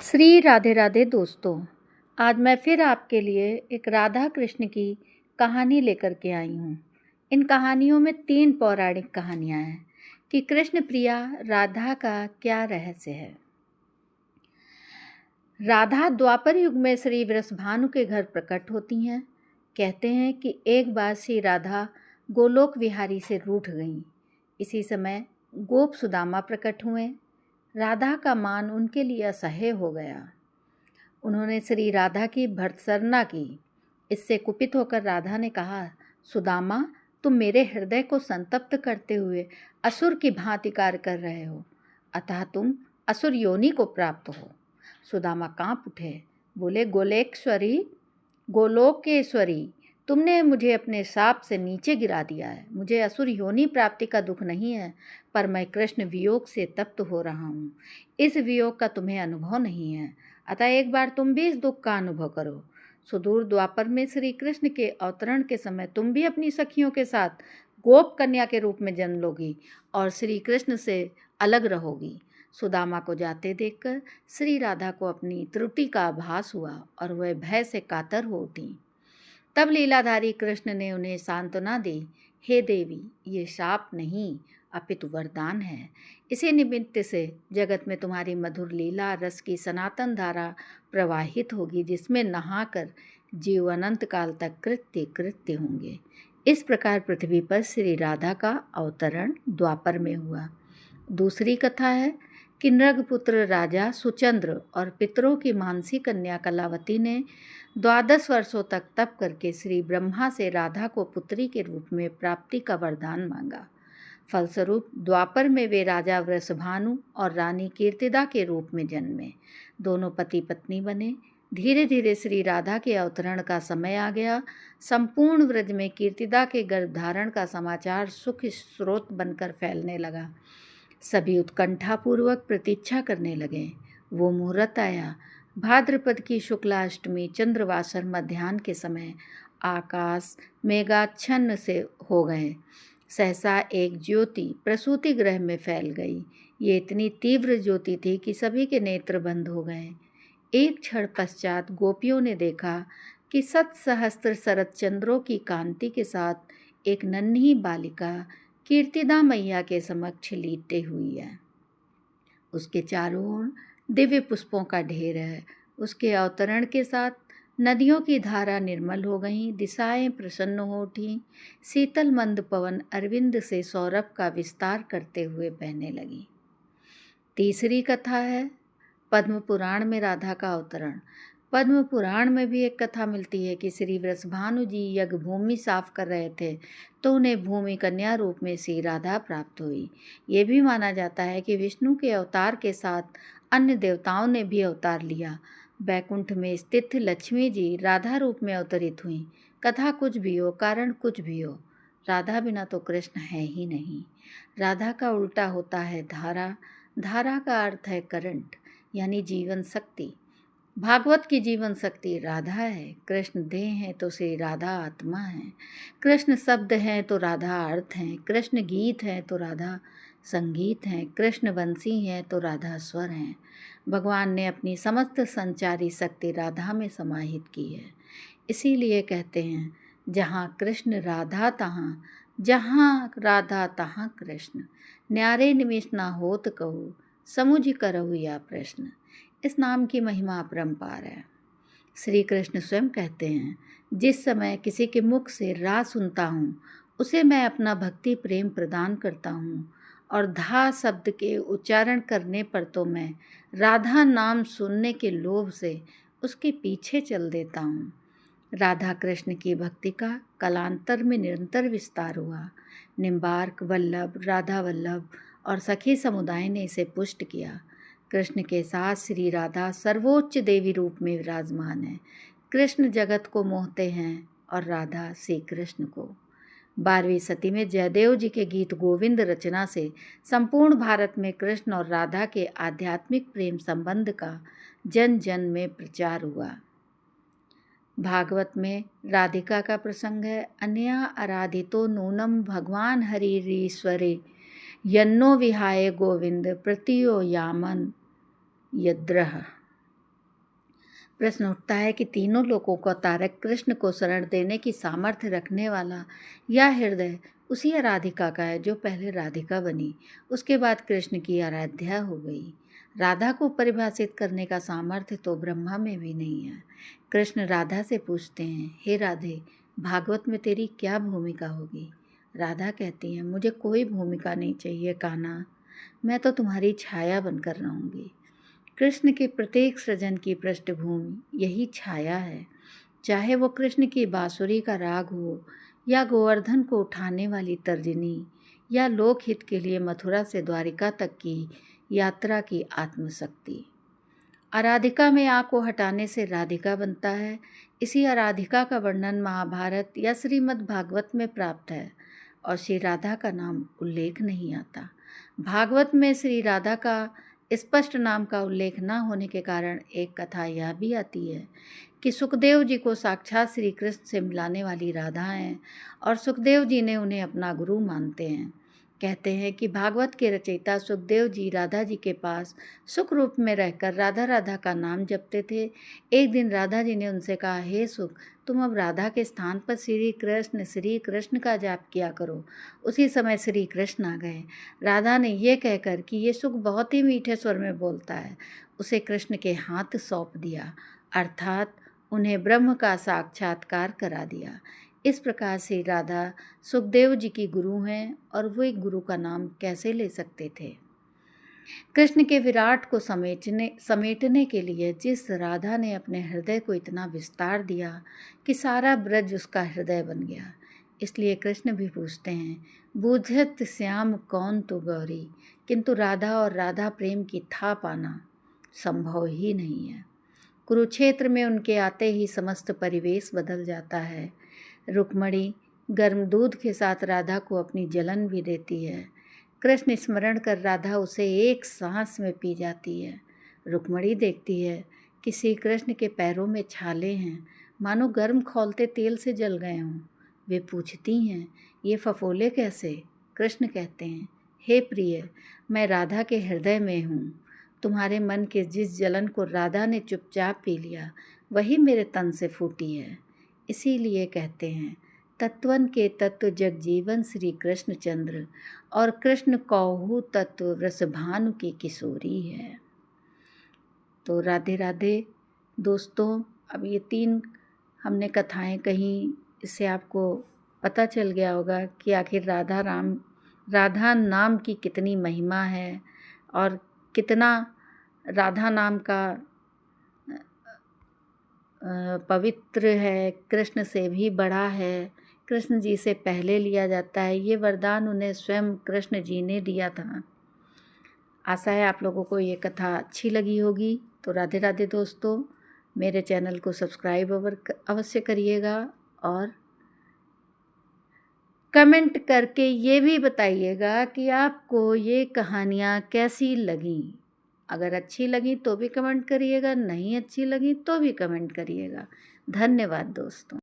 श्री राधे राधे दोस्तों। आज मैं फिर आपके लिए एक राधा कृष्ण की कहानी लेकर के आई हूँ। इन कहानियों में 3 पौराणिक कहानियाँ हैं कि कृष्ण प्रिया राधा का क्या रहस्य है। राधा द्वापर युग में श्री वृषभानु के घर प्रकट होती हैं। कहते हैं कि एक बार श्री राधा गोलोक विहारी से रूठ गईं। इसी समय गोप सुदामा प्रकट हुए। राधा का मान उनके लिए असह्य हो गया। उन्होंने श्री राधा की भर्त्सना की। इससे कुपित होकर राधा ने कहा, सुदामा, तुम मेरे हृदय को संतप्त करते हुए असुर की भांति कार्य कर रहे हो, अतः तुम असुर योनि को प्राप्त हो। सुदामा कांप उठे, बोले, गोलोकेश्वरी, तुमने मुझे अपने शाप से नीचे गिरा दिया है। मुझे असुर योनि प्राप्ति का दुख नहीं है, पर मैं कृष्ण वियोग से तप्त हो रहा हूँ। इस वियोग का तुम्हें अनुभव नहीं है, अतः एक बार तुम भी इस दुख का अनुभव करो। सुदूर द्वापर में श्री कृष्ण के अवतरण के समय तुम भी अपनी सखियों के साथ गोप कन्या के रूप में जन्म लोगी और श्री कृष्ण से अलग रहोगी। सुदामा को जाते देखकर श्री राधा को अपनी त्रुटि का आभास हुआ और वह भय से कातर हो उठी। तब लीलाधारी कृष्ण ने उन्हें सांत्वना दी, हे देवी, ये शाप नहीं अपितु वरदान है। इसी निमित्त से जगत में तुम्हारी मधुर लीला रस की सनातन धारा प्रवाहित होगी, जिसमें नहाकर जीव अनंत काल तक कृत्य होंगे। इस प्रकार पृथ्वी पर श्री राधा का अवतरण द्वापर में हुआ। दूसरी कथा है कि नृगपुत्र राजा सुचंद्र और पितरों की मानसी कन्या कलावती ने 12 वर्षों तक तप करके श्री ब्रह्मा से राधा को पुत्री के रूप में प्राप्ति का वरदान मांगा। फलस्वरूप द्वापर में वे राजा वृषभानु और रानी कीर्तिदा के रूप में जन्मे। दोनों पति पत्नी बने। धीरे धीरे श्री राधा के अवतरण का समय आ गया। संपूर्ण व्रज में कीर्तिदा के गर्भधारण का समाचार सुख स्रोत बनकर फैलने लगा। सभी उत्कंठापूर्वक प्रतीक्षा करने लगे। वो मुहूर्त आया। भाद्रपद की शुक्ला अष्टमी चंद्रवासर मध्याह्न के समय आकाश मेघाच्छन्न से हो गए। सहसा एक ज्योति प्रसूति गृह में फैल गई। ये इतनी तीव्र ज्योति थी कि सभी के नेत्र बंद हो गए। एक क्षण पश्चात गोपियों ने देखा कि 7 सहस्त्र शरद चंद्रों की कांति के साथ एक नन्ही बालिका कीर्तिदा मैया के समक्ष लेटे हुई है। उसके चारों ओर दिव्य पुष्पों का ढेर है। उसके अवतरण के साथ नदियों की धारा निर्मल हो गई, दिशाएं प्रसन्न हो उठी। शीतल मंद पवन अरविंद से सौरभ का विस्तार करते हुए बहने लगी। तीसरी कथा है पद्म पुराण में राधा का अवतरण। पद्म पुराण में भी एक कथा मिलती है कि श्री वृषभानु जी यज्ञ भूमि साफ कर रहे थे तो उन्हें भूमि कन्या रूप में श्री राधा प्राप्त हुई। ये भी माना जाता है कि विष्णु के अवतार के साथ अन्य देवताओं ने भी अवतार लिया। बैकुंठ में स्थित लक्ष्मी जी राधा रूप में अवतरित हुई। कथा कुछ भी हो, कारण कुछ भी हो, राधा बिना तो कृष्ण है ही नहीं। राधा का उल्टा होता है धारा। धारा का अर्थ है करंट, यानी जीवन शक्ति। भागवत की जीवन शक्ति राधा है। कृष्ण देह है तो श्री राधा आत्मा है। कृष्ण शब्द हैं तो राधा अर्थ हैं। कृष्ण गीत है तो राधा संगीत हैं। कृष्ण वंशी हैं तो राधा स्वर हैं। भगवान ने अपनी समस्त संचारी शक्ति राधा में समाहित की है। इसीलिए कहते हैं, जहाँ कृष्ण राधा तहाँ, जहाँ राधा तहाँ कृष्ण। न्यारे निमिष ना होत कहू, समुझ करहु या प्रश्न। इस नाम की महिमा अपरंपार है। श्री कृष्ण स्वयं कहते हैं, जिस समय किसी के मुख से रा सुनता हूँ उसे मैं अपना भक्ति प्रेम प्रदान करता हूँ, और धा शब्द के उच्चारण करने पर तो मैं राधा नाम सुनने के लोभ से उसके पीछे चल देता हूँ। राधा कृष्ण की भक्ति का कालांतर में निरंतर विस्तार हुआ। निम्बार्क, वल्लभ, राधा वल्लभ और सखी समुदाय ने इसे पुष्ट किया। कृष्ण के साथ श्री राधा सर्वोच्च देवी रूप में विराजमान है। कृष्ण जगत को मोहते हैं और राधा श्री कृष्ण को। 12वीं सदी में जयदेव जी के गीत गोविंद रचना से संपूर्ण भारत में कृष्ण और राधा के आध्यात्मिक प्रेम संबंध का जन जन में प्रचार हुआ। भागवत में राधिका का प्रसंग है, अन्या आराधितो नूनम भगवान हरिरीश्वरे यन्नो विहाय गोविंद प्रतियो यामन यद्रह। प्रश्न उठता है कि तीनों लोगों का तारक कृष्ण को शरण देने की सामर्थ्य रखने वाला यह हृदय उसी राधिका का है जो पहले राधिका बनी, उसके बाद कृष्ण की आराध्या हो गई। राधा को परिभाषित करने का सामर्थ्य तो ब्रह्मा में भी नहीं है। कृष्ण राधा से पूछते हैं, हे राधे, भागवत में तेरी क्या भूमिका होगी? राधा कहती हैं, मुझे कोई भूमिका नहीं चाहिए कान्हा, मैं तो तुम्हारी छाया बनकर रहूँगी। कृष्ण के प्रत्येक सृजन की पृष्ठभूमि यही छाया है, चाहे वो कृष्ण की बांसुरी का राग हो या गोवर्धन को उठाने वाली तर्जनी या लोकहित के लिए मथुरा से द्वारिका तक की यात्रा की आत्मशक्ति। आराधिका में आ को हटाने से राधिका बनता है। इसी आराधिका का वर्णन महाभारत या श्रीमद् भागवत में प्राप्त है और श्री राधा का नाम उल्लेख नहीं आता। भागवत में श्री राधा का स्पष्ट नाम का उल्लेख न होने के कारण एक कथा यह भी आती है कि सुखदेव जी को साक्षात श्री कृष्ण से मिलाने वाली राधा हैं और सुखदेव जी ने उन्हें अपना गुरु मानते हैं। कहते हैं कि भागवत के रचयिता सुखदेव जी राधा जी के पास सुख रूप में रहकर राधा राधा का नाम जपते थे। एक दिन राधा जी ने उनसे कहा, हे सुख, तुम अब राधा के स्थान पर श्री कृष्ण का जाप किया करो। उसी समय श्री कृष्ण आ गए। राधा ने ये कहकर कि ये सुख बहुत ही मीठे स्वर में बोलता है, उसे कृष्ण के हाथ सौंप दिया, अर्थात उन्हें ब्रह्म का साक्षात्कार करा दिया। इस प्रकार से राधा सुखदेव जी की गुरु हैं और वो एक गुरु का नाम कैसे ले सकते थे। कृष्ण के विराट को समेटने के लिए जिस राधा ने अपने हृदय को इतना विस्तार दिया कि सारा ब्रज उसका हृदय बन गया, इसलिए कृष्ण भी पूछते हैं, बूझत श्याम कौन तो गौरी, किंतु राधा और राधा प्रेम की था पाना संभव ही नहीं है। कुरुक्षेत्र में उनके आते ही समस्त परिवेश बदल जाता है। रुक्मणी गर्म दूध के साथ राधा को अपनी जलन भी देती है। कृष्ण स्मरण कर राधा उसे एक सांस में पी जाती है। रुक्मणी देखती है कि श्री कृष्ण के पैरों में छाले हैं, मानो गर्म खौलते तेल से जल गए हों। वे पूछती हैं, ये फफोले कैसे? कृष्ण कहते हैं, हे प्रिय, मैं राधा के हृदय में हूँ। तुम्हारे मन के जिस जलन को राधा ने चुपचाप पी लिया, वही मेरे तन से फूटी है। इसीलिए कहते हैं, तत्वन के तत्व जगजीवन श्री कृष्ण चंद्र और कृष्ण कौहु तत्व वृषभानु की किशोरी है। तो राधे राधे दोस्तों, अब ये 3 हमने कथाएं कहीं, इससे आपको पता चल गया होगा कि आखिर राधा नाम की कितनी महिमा है और कितना राधा नाम का पवित्र है, कृष्ण से भी बड़ा है, कृष्ण जी से पहले लिया जाता है। ये वरदान उन्हें स्वयं कृष्ण जी ने दिया था। आशा है आप लोगों को ये कथा अच्छी लगी होगी। तो राधे राधे दोस्तों, मेरे चैनल को सब्सक्राइब अवश्य करिएगा और कमेंट करके ये भी बताइएगा कि आपको ये कहानियाँ कैसी लगीं। अगर अच्छी लगी तो भी कमेंट करिएगा, नहीं अच्छी लगी तो भी कमेंट करिएगा। धन्यवाद दोस्तों।